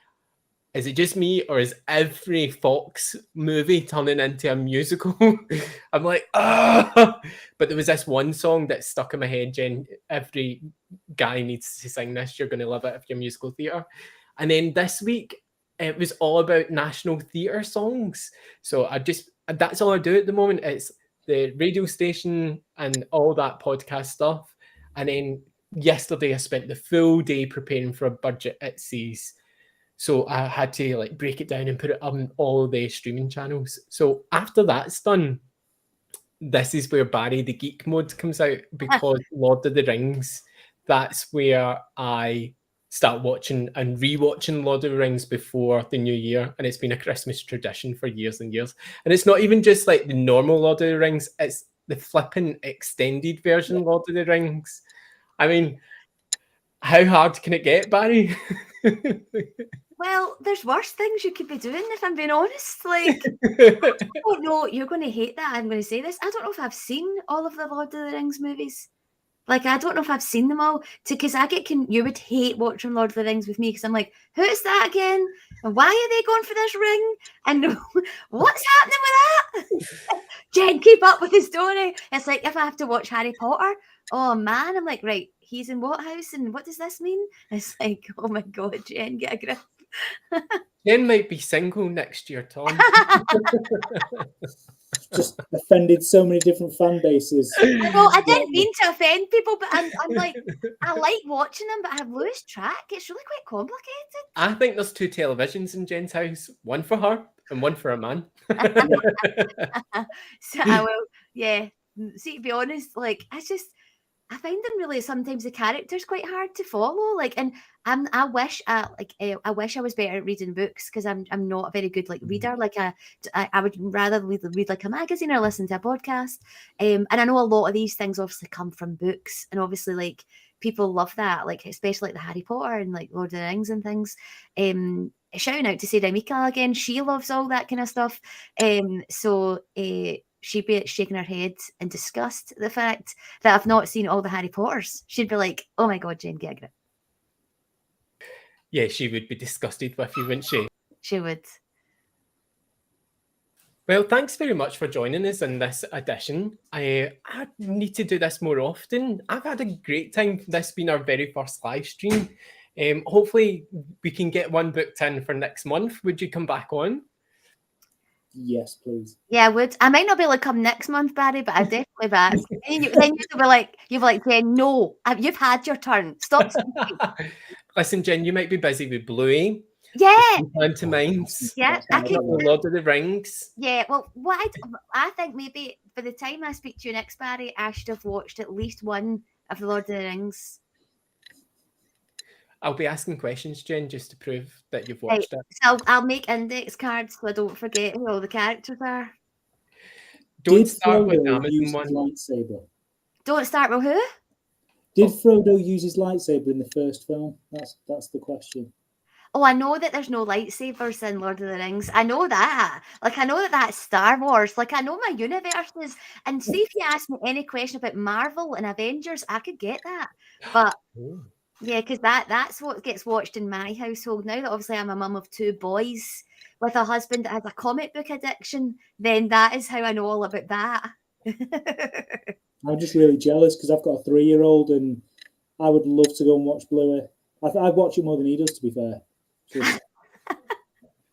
S2: is it just me or is every Fox movie turning into a musical? I'm like, ah! But there was this one song that stuck in my head, Jen. Every guy needs to sing this. You're going to love it if you're musical theatre. And then this week, it was all about national theatre songs. So that's all I do at the moment. It's the radio station and all that podcast stuff. And then yesterday I spent the full day preparing for a budget at Seas. So I had to break it down and put it on all the streaming channels. So after that's done, this is where Barry the Geek mode comes out, because Lord of the Rings, that's where I start watching and rewatching Lord of the Rings before the new year. And it's been a Christmas tradition for years and years. And it's not even just like the normal Lord of the Rings, it's the flipping extended version Lord of the Rings. I mean, how hard can it get, Barry?
S3: Well, there's worse things you could be doing, if I'm being honest. I don't know, you're going to hate that I'm going to say this. I don't know if I've seen all of the Lord of the Rings movies. I don't know if I've seen them all, because you would hate watching Lord of the Rings with me, because I'm like, who's that again? And why are they going for this ring? And what's happening with that? Jen, keep up with the story. It's like if I have to watch Harry Potter, oh man, I'm like, right, he's in what house and what does this mean? It's like, oh my God, Jen, get a grip.
S2: Jen might be single next year, Tom.
S1: Just offended so many different fan bases.
S3: I know, I didn't mean to offend people, but I'm like, I like watching them, but I lose track. It's really quite complicated.
S2: I think there's 2 televisions in Jen's house, one for her and one for a man.
S3: So I will, yeah. See, to be honest, like I find them really sometimes the characters quite hard to follow. Like, and I wish I wish I was better at reading books because I'm not a very good like reader. Like I would rather read like a magazine or listen to a podcast. And I know a lot of these things obviously come from books, and obviously like people love that, like especially like the Harry Potter and like Lord of the Rings and things. Shouting out to Sarah Mika again, she loves all that kind of stuff. She'd be shaking her head in disgust at the fact that I've not seen all the Harry Potters. She'd be like, "Oh my god, Jen, get a grip."
S2: Yeah, she would be disgusted with you, wouldn't she?
S3: She would.
S2: Well, thanks very much for joining us in this edition. I need to do this more often. I've had a great time. This being our very first live stream. Hopefully, we can get one booked in for next month. Would you come back on?
S1: Yes, please.
S3: Yeah, I would. I might not be able to come next month, Barry, but I'd definitely back. then you'll be like, Jen, no, you've had your turn. Stop speaking.
S2: Listen, Jen, you might be busy with Bluey.
S3: Yeah.
S2: Pantomimes.
S3: Yeah, I could.
S2: Lord of the Rings.
S3: Yeah, well, I think maybe by the time I speak to you next, Barry, I should have watched at least one of the Lord of the Rings.
S2: I'll be asking questions, Jen, just to prove that you've watched it.
S3: So I'll make index cards so I don't forget who all the characters are.
S2: Don't start with Amazon one.
S1: Lightsaber?
S3: Don't start with who?
S1: Did Frodo use his lightsaber in the first film? That's the question.
S3: Oh, I know that there's no lightsabers in Lord of the Rings. I know that. Like, I know that that's Star Wars. Like, I know my universes. And see, if you ask me any question about Marvel and Avengers, I could get that. But yeah, because that's what gets watched in my household now. That obviously I'm a mum of 2 boys with a husband that has a comic book addiction. Then that is how I know all about that.
S1: I'm just really jealous because I've got a 3-year-old and I would love to go and watch Bluey. I'd watch it more than he does, to be fair.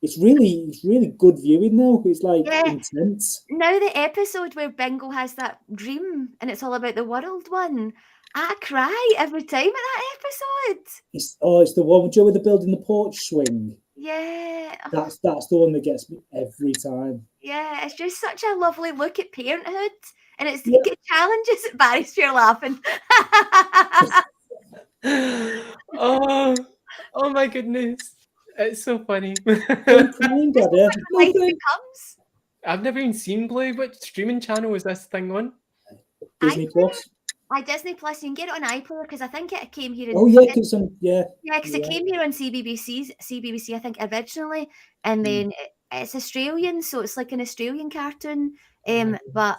S1: It's really good viewing though. It's like intense.
S3: Now the episode where Bingo has that dream and it's all about the world one, I cry every time in that episode.
S1: It's the one with Joe with the building the porch swing.
S3: Yeah.
S1: That's the one that gets me every time.
S3: Yeah, it's just such a lovely look at parenthood. And it challenges Barry's, you're laughing.
S2: Oh my goodness. It's so funny.
S1: I'm crying, Daddy.
S2: I've never even seen Bluey. What streaming channel is this thing on?
S1: Disney Plus.
S3: Disney Plus. You can get it on iPlayer because I think it came here.
S1: Because
S3: it came here on CBBC, I think originally, and then it's Australian, so it's like an Australian cartoon. But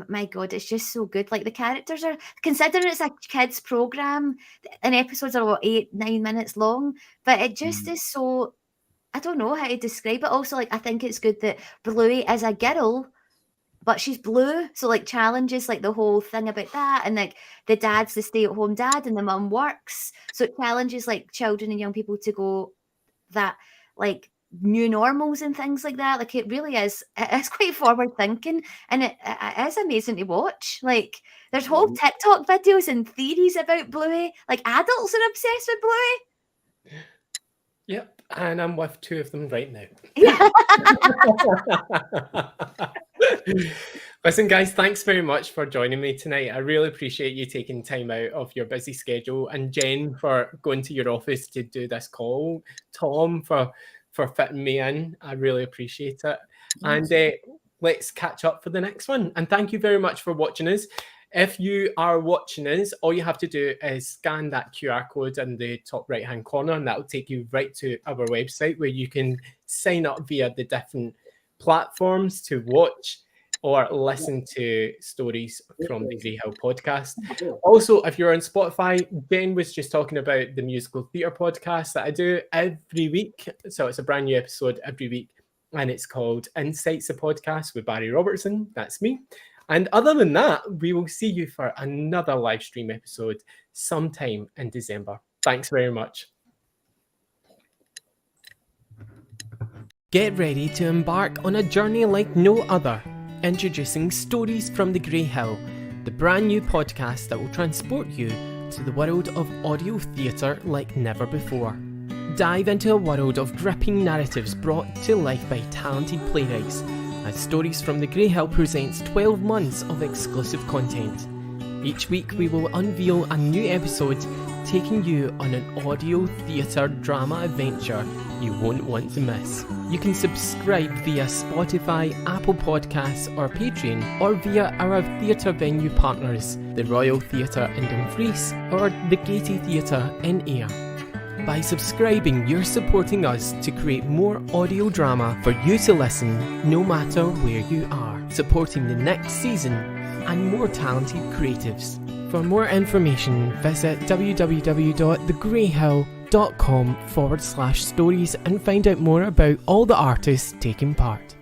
S3: my God, it's just so good. Like the characters are, considering it's a kids program, and episodes are about 8-9 minutes long, but it just is so. I don't know how to describe it. Also, like I think it's good that Bluey is a girl, but she's blue, so like challenges like the whole thing about that, and like the dad's the stay-at-home dad, and the mum works, so it challenges like children and young people to go that like new normals and things like that. Like it really is. It's quite forward thinking, and it is amazing to watch. Like there's whole TikTok videos and theories about Bluey. Like adults are obsessed with Bluey.
S2: Yep, and I'm with 2 of them right now. Listen, guys, thanks very much for joining me tonight. I really appreciate you taking time out of your busy schedule, and Jen for going to your office to do this call. Tom for fitting me in. I really appreciate it. And let's catch up for the next one. And thank you very much for watching us. If you are watching us, all you have to do is scan that QR code in the top right-hand corner, and that will take you right to our website where you can sign up via the different platforms to watch or listen to stories from the Grey Hill podcast. Also, if you're on Spotify, Ben was just talking about the musical theatre podcast that I do every week. So it's a brand new episode every week, and it's called Insights, a Podcast with Barry Robertson. That's me. And other than that, we will see you for another live stream episode sometime in December. Thanks very much. Get ready to embark on a journey like no other. Introducing Stories from the Grey Hill, the brand new podcast that will transport you to the world of audio theatre like never before. Dive into a world of gripping narratives brought to life by talented playwrights, as Stories from the Grey Hill presents 12 months of exclusive content. Each week we will unveil a new episode, taking you on an audio theatre drama adventure you won't want to miss. You can subscribe via Spotify, Apple Podcasts or Patreon, or via our theatre venue partners, the Royal Theatre in Dumfries or the Gaiety Theatre in Ayr. By subscribing, you're supporting us to create more audio drama for you to listen no matter where you are, supporting the next season and more talented creatives. For more information, visit www.thegreyhill.com/stories and find out more about all the artists taking part.